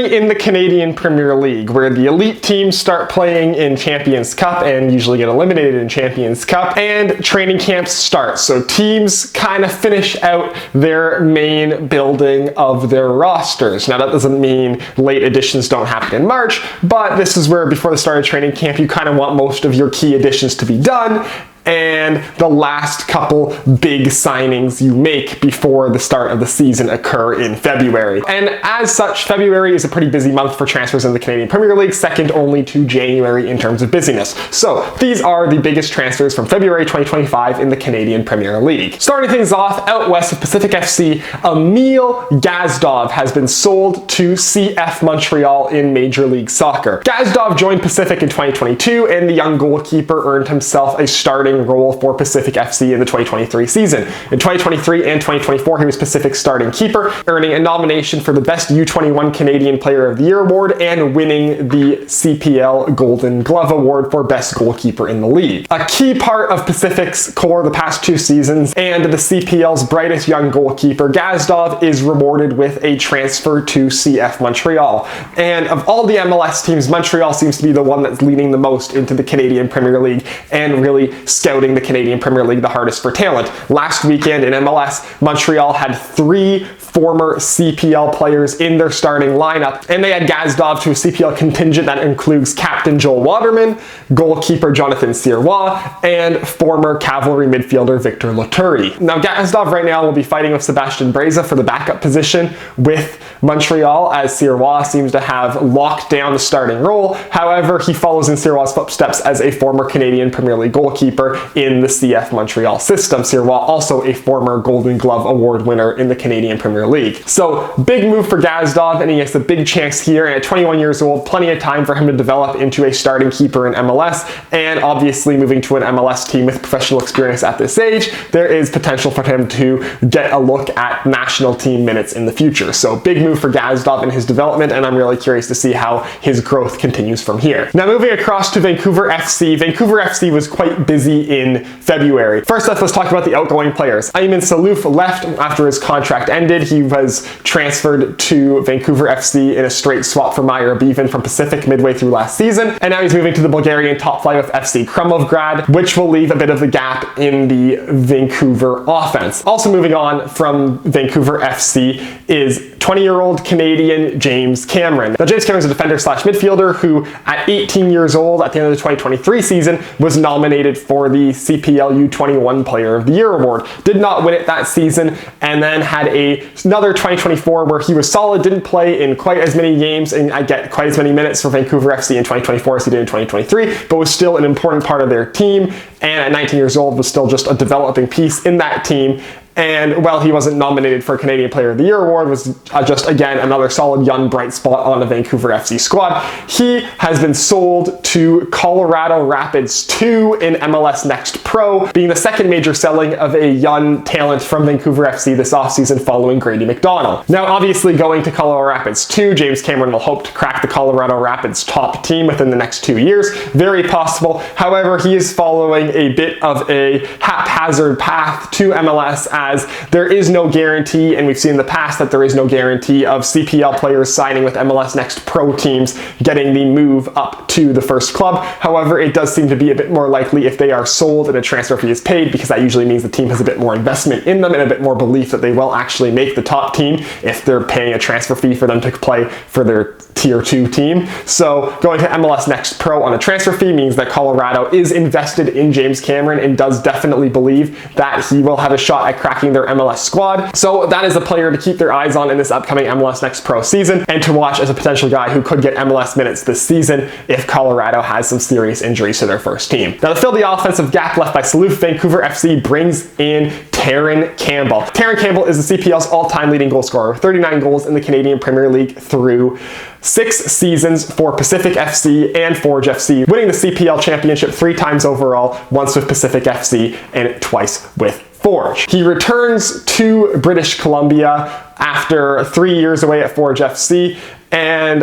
February in the Canadian Premier League, where the elite teams start playing in Champions Cup and usually get eliminated in Champions Cup, and training camps start. So teams kind of finish out their main building of their rosters. Now that doesn't mean late additions don't happen in March, but this is where before the start of training camp you kind of want most of your key additions to be done, and the last couple big signings you make before the start of the season occur in February. And as such, February is a pretty busy month for transfers in the Canadian Premier League, second only to January in terms of busyness. So these are the biggest transfers from February 2025 in the Canadian Premier League. Starting things off, out west of Pacific FC, Emil Gazdov has been sold to CF Montreal in Major League Soccer. Gazdov joined Pacific in 2022, and the young goalkeeper earned himself a starting role for Pacific FC in the 2023 season. In 2023 and 2024, he was Pacific's starting keeper, earning a nomination for the Best U21 Canadian Player of the Year award and winning the CPL Golden Glove award for Best Goalkeeper in the league. A key part of Pacific's core the past 2 seasons and the CPL's brightest young goalkeeper, Gazdov is rewarded with a transfer to CF Montreal. And of all the MLS teams, Montreal seems to be the one that's leaning the most into the Canadian Premier League and really scouting the Canadian Premier League the hardest for talent. Last weekend in MLS, Montreal had 3 former CPL players in their starting lineup, and they had Gazdov to a CPL contingent that includes captain Joel Waterman, goalkeeper Jonathan Sirois, and former Cavalry midfielder Victor Laturi. Now Gazdov right now will be fighting with Sebastian Breza for the backup position with Montreal, as Sirois seems to have locked down the starting role. However, he follows in Sirois' footsteps as a former Canadian Premier League goalkeeper in the CF Montreal system. Sirois also a former Golden Glove award winner in the Canadian Premier League. So big move for Gazdov, and he has a big chance here, and at 21 years old, plenty of time for him to develop into a starting keeper in MLS, and obviously moving to an MLS team with professional experience at this age, there is potential for him to get a look at national team minutes in the future. So big move for Gazdov in his development, and I'm really curious to see how his growth continues from here. Now moving across to Vancouver FC. Vancouver FC was quite busy in February. First off, let's talk about the outgoing players. Ayman Sellouf left after his contract ended. He was transferred to Vancouver FC in a straight swap for Meyer Bevan from Pacific midway through last season, and now he's moving to the Bulgarian top flight with FC Krumovgrad, which will leave a bit of the gap in the Vancouver offense. Also moving on from Vancouver FC is 20-year-old Canadian James Cameron. Now James Cameron is a defender/midfielder who at 18 years old at the end of the 2023 season was nominated for the CPL U21 Player of the Year award. Did not win it that season, and then had another 2024 where he was solid, didn't play in quite as many games and I get quite as many minutes for Vancouver FC in 2024 as he did in 2023, but was still an important part of their team, and at 19 years old was still just a developing piece in that team. And while he wasn't nominated for Canadian Player of the Year award, was just again another solid young bright spot on the Vancouver FC squad. He has been sold to Colorado Rapids 2 in MLS Next Pro, being the second major selling of a young talent from Vancouver FC this offseason following Grady McDonald. Now obviously going to Colorado Rapids 2, James Cameron will hope to crack the Colorado Rapids top team within the next 2 years. Very possible. However, he is following a bit of a haphazard path to MLS, as there is no guarantee, and we've seen in the past that there is no guarantee of CPL players signing with MLS Next Pro teams getting the move up to the first club. However, it does seem to be a bit more likely if they are sold and a transfer fee is paid, because that usually means the team has a bit more investment in them and a bit more belief that they will actually make the top team if they're paying a transfer fee for them to play for their tier 2 team. So going to MLS Next Pro on a transfer fee means that Colorado is invested in James Cameron and does definitely believe that he will have a shot at cracking their MLS squad. So that is a player to keep their eyes on in this upcoming MLS Next Pro season, and to watch as a potential guy who could get MLS minutes this season if Colorado has some serious injuries to their first team. Now to fill the offensive gap left by Sellouf, Vancouver FC brings in Terran Campbell. Terran Campbell is the CPL's all-time leading goal scorer, 39 goals in the Canadian Premier League through 6 seasons for Pacific FC and Forge FC, winning the CPL championship 3 times overall, once with Pacific FC and twice with Forge. He returns to British Columbia after 3 years away at Forge FC, and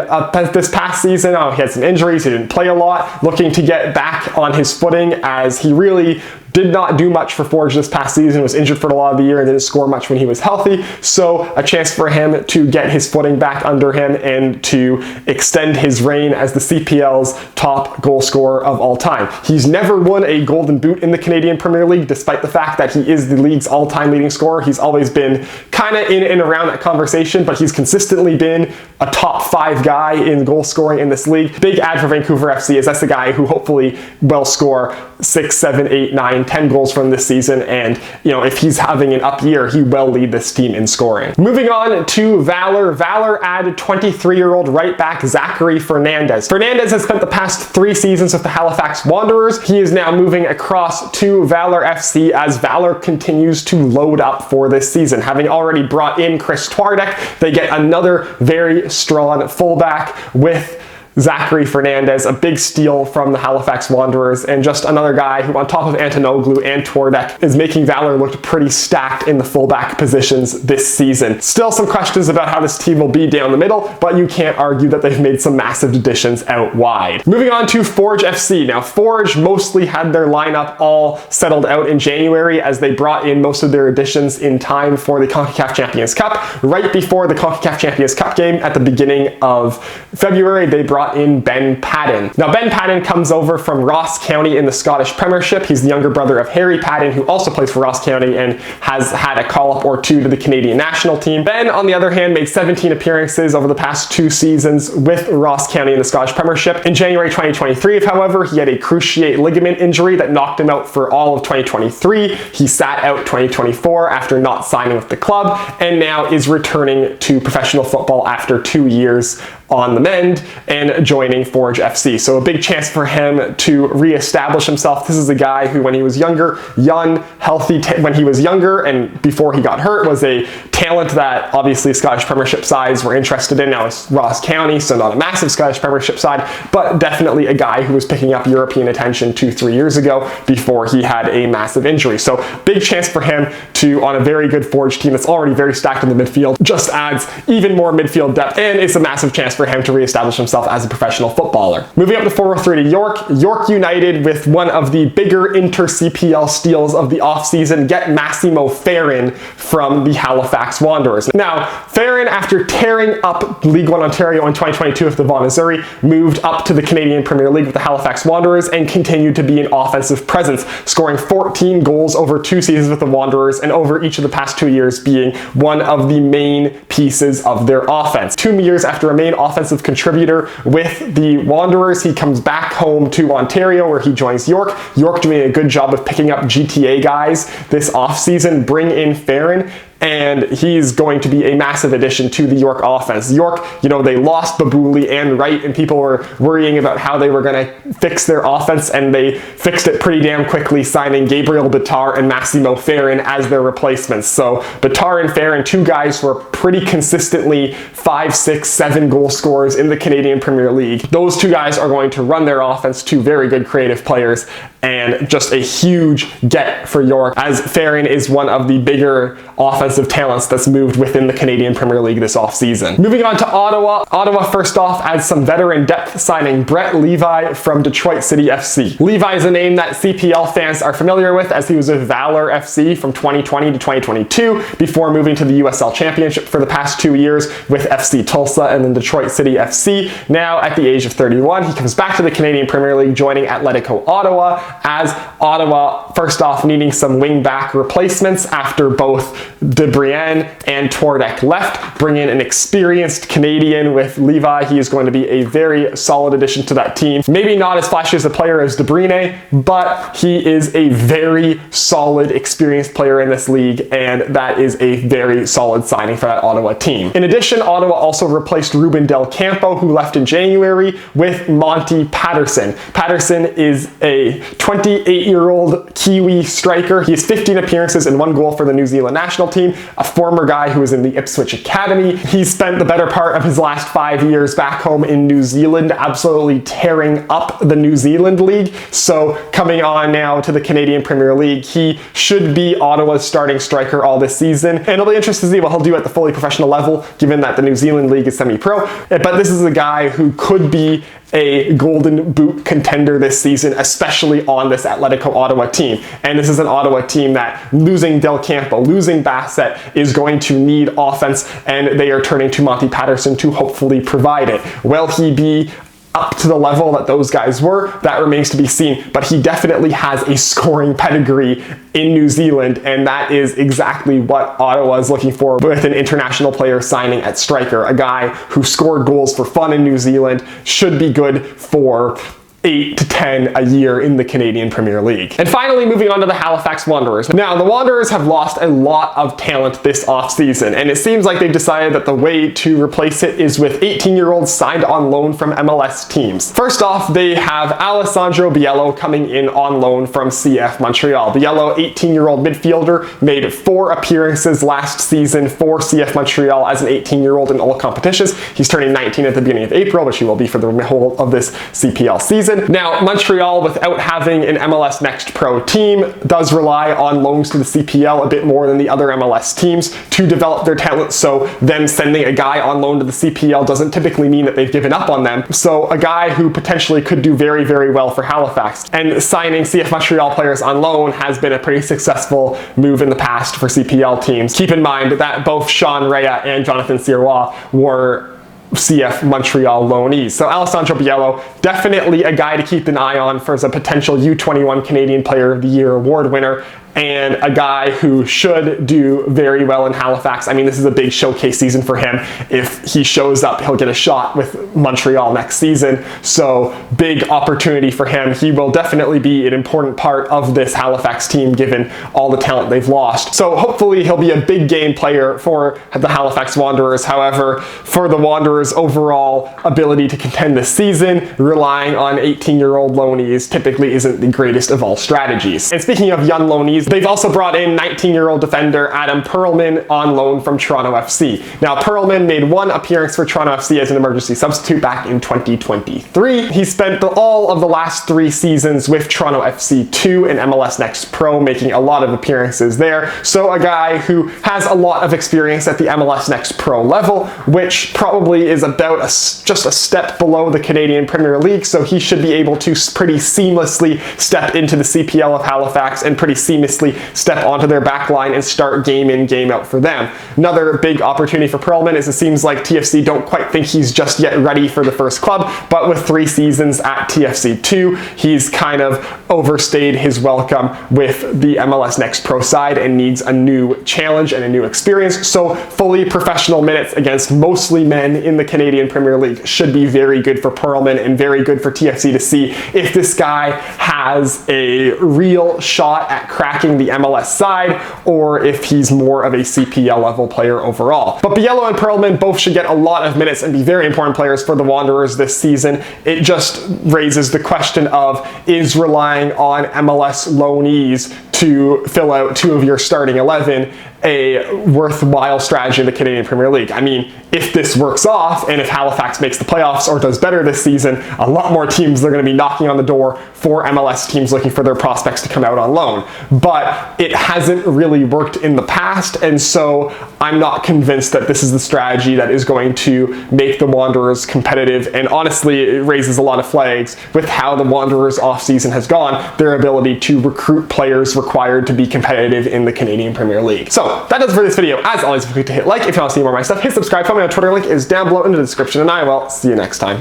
this past season, he had some injuries, he didn't play a lot, looking to get back on his footing, as he really did not do much for Forge this past season, was injured for a lot of the year and didn't score much when he was healthy. So a chance for him to get his footing back under him and to extend his reign as the CPL's top goal scorer of all time. He's never won a Golden Boot in the Canadian Premier League, despite the fact that he is the league's all-time leading scorer. He's always been kind of in and around that conversation, but he's consistently been a top 5 guy in goal scoring in this league. Big ad for Vancouver FC, is that's the guy who hopefully will score 6, 7, 8, 9, 10 goals from this season, and if he's having an up year, he will lead this team in scoring. Moving on to Valor. Valor added 23-year-old right back Zachary Fernandez. Fernandez has spent the past 3 seasons with the Halifax Wanderers. He is now moving across to Valor FC as Valor continues to load up for this season. Having already brought in Chris Twardek, they get another very strong fullback with Zachary Fernandez, a big steal from the Halifax Wanderers, and just another guy who, on top of Antonoglu and Twardek, is making Valor look pretty stacked in the fullback positions this season. Still some questions about how this team will be down the middle, but you can't argue that they've made some massive additions out wide. Moving on to Forge FC. Now, Forge mostly had their lineup all settled out in January as they brought in most of their additions in time for the CONCACAF Champions Cup. Right before the CONCACAF Champions Cup game at the beginning of February, they brought in Ben Paton. Now, Ben Paton comes over from Ross County in the Scottish Premiership. He's the younger brother of Harry Paton, who also plays for Ross County and has had a call-up or 2 to the Canadian national team. Ben, on the other hand, made 17 appearances over the past 2 seasons with Ross County in the Scottish Premiership. In January 2023, however, he had a cruciate ligament injury that knocked him out for all of 2023. He sat out 2024 after not signing with the club, and now is returning to professional football after 2 years on the mend and joining Forge FC. So a big chance for him to re-establish himself. This is a guy who, when he was younger, young, healthy, when he was younger and before he got hurt, was a talent that obviously Scottish Premiership sides were interested in. Now it's Ross County, so not a massive Scottish Premiership side, but definitely a guy who was picking up European attention 2-3 years ago before he had a massive injury. So big chance for him to, on a very good Forge team that's already very stacked in the midfield, just adds even more midfield depth, and it's a massive chance for him to re-establish himself as a professional footballer. Moving up to 403 to York. York United, with one of the bigger inter-CPL steals of the offseason, get Massimo Ferrin from the Halifax Wanderers. Now, Ferrin, after tearing up League One Ontario in 2022 with the Vaughan Missouri, moved up to the Canadian Premier League with the Halifax Wanderers and continued to be an offensive presence, scoring 14 goals over 2 seasons with the Wanderers and over each of the past 2 years being one of the main pieces of their offense. 2 years after a main offensive contributor with the Wanderers, he comes back home to Ontario where he joins York. York doing a good job of picking up GTA guys this offseason, bring in Ferrin, and he's going to be a massive addition to the York offense. York, they lost Babuli and Wright, and people were worrying about how they were going to fix their offense, and they fixed it pretty damn quickly, signing Gabriel Bitar and Massimo Ferrin as their replacements. So Bitar and Ferrin, 2 guys who are pretty consistently 5, 6, 7 goal scorers in the Canadian Premier League. Those 2 guys are going to run their offense, 2 very good creative players, and just a huge get for York, as Ferrin is one of the bigger offensive talents that's moved within the Canadian Premier League this offseason. Moving on to Ottawa. Ottawa, first off, adds some veteran depth, signing Brett Levi from Detroit City FC. Levi is a name that CPL fans are familiar with, as he was with Valor FC from 2020 to 2022 before moving to the USL Championship for the past 2 years with FC Tulsa and then Detroit City FC. Now, at the age of 31, he comes back to the Canadian Premier League, joining Atletico Ottawa, as Ottawa, first off, needing some wing-back replacements after both De Brienne and Twardek left. Bring in an experienced Canadian with Levi. He is going to be a very solid addition to that team. Maybe not as flashy as a player as De Bruyne, but he is a very solid, experienced player in this league, and that is a very solid signing for that Ottawa team. In addition, Ottawa also replaced Ruben Del Campo, who left in January, with Monty Patterson. Patterson is a 28-year-old Kiwi striker. He has 15 appearances and 1 goal for the New Zealand national team, a former guy who was in the Ipswich Academy. He spent the better part of his last 5 years back home in New Zealand, absolutely tearing up the New Zealand League. So coming on now to the Canadian Premier League, he should be Ottawa's starting striker all this season. And it'll be interesting to see what he'll do at the fully professional level, given that the New Zealand League is semi-pro, but this is a guy who could be a Golden Boot contender this season, especially on this Atletico Ottawa team. And this is an Ottawa team that, losing Del Campo, losing Bassett, is going to need offense, and they are turning to Monty Patterson to hopefully provide it. Will he be up to the level that those guys were? That remains to be seen, but he definitely has a scoring pedigree in New Zealand, and that is exactly what Ottawa is looking for with an international player signing at striker. A guy who scored goals for fun in New Zealand should be good for 8 to 10 a year in the Canadian Premier League. And finally, moving on to the Halifax Wanderers. Now, the Wanderers have lost a lot of talent this offseason, and it seems like they've decided that the way to replace it is with 18-year-olds signed on loan from MLS teams. First off, they have Alessandro Biello coming in on loan from CF Montreal. Biello, 18-year-old midfielder, made 4 appearances last season for CF Montreal as an 18-year-old in all competitions. He's turning 19 at the beginning of April, which he will be for the whole of this CPL season. Now, Montreal, without having an MLS Next Pro team, does rely on loans to the CPL a bit more than the other MLS teams to develop their talent, so them sending a guy on loan to the CPL doesn't typically mean that they've given up on them. So a guy who potentially could do very, very well for Halifax. And signing CF Montreal players on loan has been a pretty successful move in the past for CPL teams. Keep in mind that both Sean Rea and Jonathan Sirois were CF Montreal loanees. So Alessandro Biello, definitely a guy to keep an eye on for as a potential U21 Canadian Player of the Year award winner, and a guy who should do very well in Halifax. I mean, this is a big showcase season for him. If he shows up, he'll get a shot with Montreal next season. So big opportunity for him. He will definitely be an important part of this Halifax team given all the talent they've lost. So hopefully he'll be a big game player for the Halifax Wanderers. However, for the Wanderers' overall ability to contend this season, relying on 18-year-old loanees typically isn't the greatest of all strategies. And speaking of young loanees, they've also brought in 19-year-old defender Adam Pearlman on loan from Toronto FC. Now, Pearlman made 1 appearance for Toronto FC as an emergency substitute back in 2023. He spent all of the last 3 seasons with Toronto FC 2 and MLS Next Pro, making a lot of appearances there. So a guy who has a lot of experience at the MLS Next Pro level, which probably is about just a step below the Canadian Premier League, so he should be able to pretty seamlessly step into the CPL of Halifax and pretty seamlessly step onto their back line and start game in, game out for them. Another big opportunity for Pearlman is it seems like TFC don't quite think he's just yet ready for the first club, but with 3 seasons at TFC 2, he's kind of overstayed his welcome with the MLS Next Pro side and needs a new challenge and a new experience. So fully professional minutes against mostly men in the Canadian Premier League should be very good for Pearlman and very good for TFC to see if this guy has a real shot at cracking the MLS side or if he's more of a CPL level player overall. But Biello and Pearlman both should get a lot of minutes and be very important players for the Wanderers this season. It just raises the question of, is relying on MLS loanees to fill out 2 of your starting 11 a worthwhile strategy in the Canadian Premier League? I mean, if this works off and if Halifax makes the playoffs or does better this season, a lot more teams are going to be knocking on the door for MLS teams looking for their prospects to come out on loan. But it hasn't really worked in the past, and so I'm not convinced that this is the strategy that is going to make the Wanderers competitive. And honestly, it raises a lot of flags with how the Wanderers offseason has gone, their ability to recruit players required to be competitive in the Canadian Premier League. So that does it for this video. As always, feel free to hit like if you want to see more of my stuff. Hit subscribe. Follow me on Twitter. Link is down below in the description, and I will see you next time.